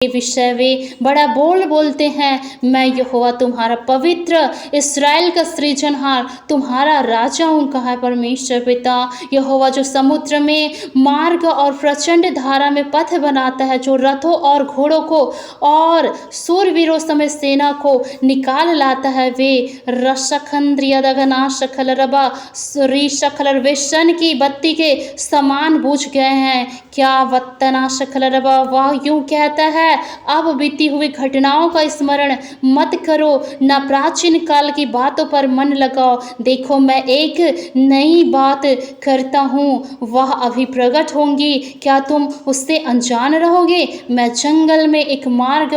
विषय वे बड़ा बोल बोलते हैं। मैं यहोवा तुम्हारा पवित्र, इस्राएल का सृजनहार, तुम्हारा राजा हूँ, कहा परमेश्वर पिता। यहोवा जो समुद्र में मार्ग और प्रचंड धारा में पथ बनाता है, जो रथों और घोड़ों को और सूरवीरों समेत सेना को निकाल लाता है, वे रशखंद्रियदगनाशखलरबा रीशखलर वे शन की बत्ती के समान बुझ गए हैं। क्या वत्तनाशखलरबा वह यूं कहता है, अब बीती हुई घटनाओं का स्मरण मत करो, न प्राचीन काल की बातों पर मन लगाओ। देखो मैं एक नई बात करता हूँ, वह अभी प्रकट होंगी, क्या तुम उससे अनजान रहोगे? मैं जंगल में एक मार्ग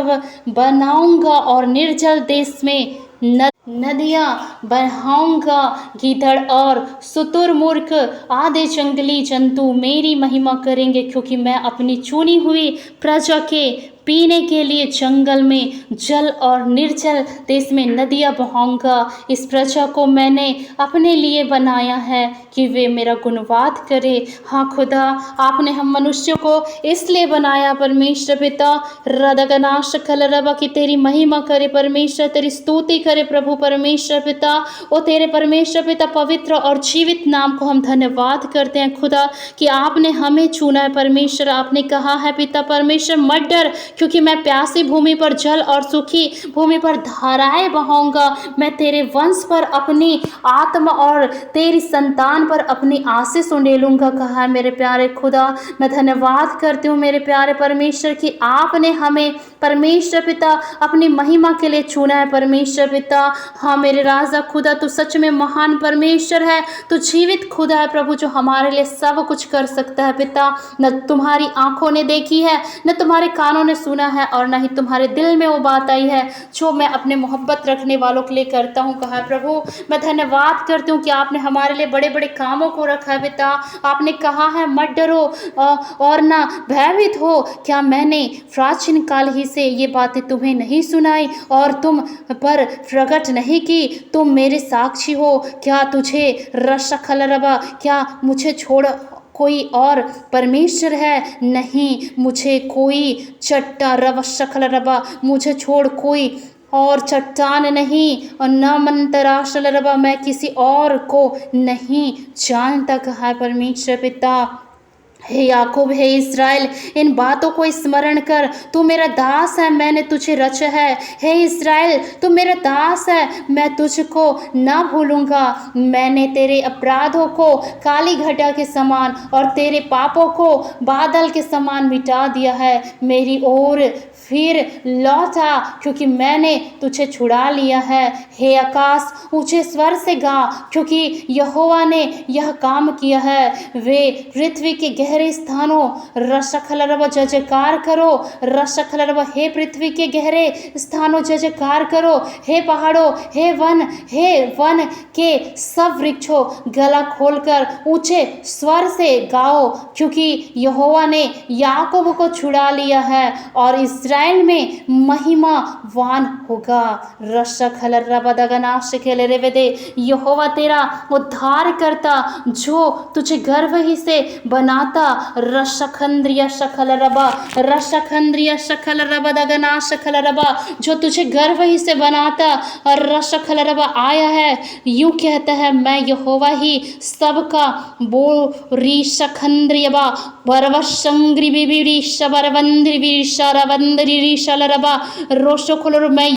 बनाऊंगा और निर्जल देश में नदियाँ बहाऊंगा। गीदड़ और शुतुरमुर्ग आदि जंगली जंतु मेरी महिमा करेंगे, क्योंकि मैं अपनी चुनी हुई प्रजा के पीने के लिए जंगल में जल और निर्जल देश में नदियाँ बहाऊंगा। इस प्रजा को मैंने अपने लिए बनाया है कि वे मेरा गुणवाद करे। हाँ खुदा, आपने हम मनुष्यों को इसलिए बनाया परमेश्वर पिता, रदगनाश खलरबा की तेरी महिमा करे परमेश्वर, तेरी स्तुति करे प्रभु परमेश्वर पिता। ओ तेरे परमेश्वर पिता पवित्र और जीवित नाम को हम धन्यवाद करते हैं खुदा कि आपने हमें चुना है परमेश्वर। आपने कहा है पिता परमेश्वर, मत डर, क्योंकि मैं प्यासी भूमि पर जल और सूखी भूमि पर धाराएं बहाऊंगा। मैं तेरे वंश पर अपनी आत्मा और तेरी संतान पर अपनी आशीष उंडेलूंगा, कहा है मेरे प्यारे खुदा। मैं धन्यवाद करती हूँ मेरे प्यारे परमेश्वर कि आपने हमें परमेश्वर पिता अपनी महिमा के लिए चुना है परमेश्वर पिता। हाँ मेरे राजा खुदा, तू सच में महान परमेश्वर है, तू जीवित खुदा है प्रभु, जो हमारे लिए सब कुछ कर सकता है पिता। न तुम्हारी आंखों ने देखी है, न तुम्हारे कानों ने सुना है, और न ही तुम्हारे दिल में वो बात आई है जो मैं अपने मोहब्बत रखने वालों के लिए करता हूँ, कहा प्रभु। मैं धन्यवाद करती हूँ कि आपने हमारे लिए बड़े बड़े कामों को रखा है पिता। आपने कहा है मत डरो और ना भयभीत हो। क्या मैंने प्राचीन काल ही से ये बातें तुम्हें नहीं सुनाई और तुम पर प्रकट नहीं की? तुम मेरे साक्षी हो। क्या तुझे रशखलरबा, क्या मुझे छोड़ कोई और परमेश्वर है? नहीं, मुझे कोई चट्टा रवशखलरबा, मुझे छोड़ कोई और चट्टान नहीं, और न मंतराशल रबा, मैं किसी और को नहीं जानता, कहा परमेश्वर पिता। हे याकूब, हे इस्राएल, इन बातों को स्मरण कर, तू मेरा दास है, मैंने तुझे रचा है। हे इस्राएल, तू मेरा दास है, मैं तुझको ना भूलूंगा। मैंने तेरे अपराधों को काली घटा के समान और तेरे पापों को बादल के समान मिटा दिया है। मेरी ओर फिर लौटा, क्योंकि मैंने तुझे छुड़ा लिया है। हे आकाश, ऊंचे स्वर से गा, क्योंकि यहोवा ने यह काम किया है। वे पृथ्वी के गहरे स्थानों रशखलरबा जय जयकार करो। रशखलरबा, हे पृथ्वी के गहरे स्थानों जय जयकार करो। हे पहाड़ों, हे वन के सब वृक्षों, गला खोलकर ऊंचे स्वर से गाओ, क्योंकि यहोवा ने याकूब को छुड़ा लिया है और इस्राएल में महिमावान होगा। यहोवा तेरा उद्धार करता, जो तुझे गर्भ ही से बनाता। रशखंद्रिय शखल रबा दगना शखल रबा, जो तुझे गर्भ ही से बनाता और रशखल रबा आया है। यूं कहता है, मैं यहोवा ही सबका बोरी शखंद्रियबा बरवशंग्री बिबिरी शबरवंद्री शरवंद्री शलरबा रोशो खोलो। मैं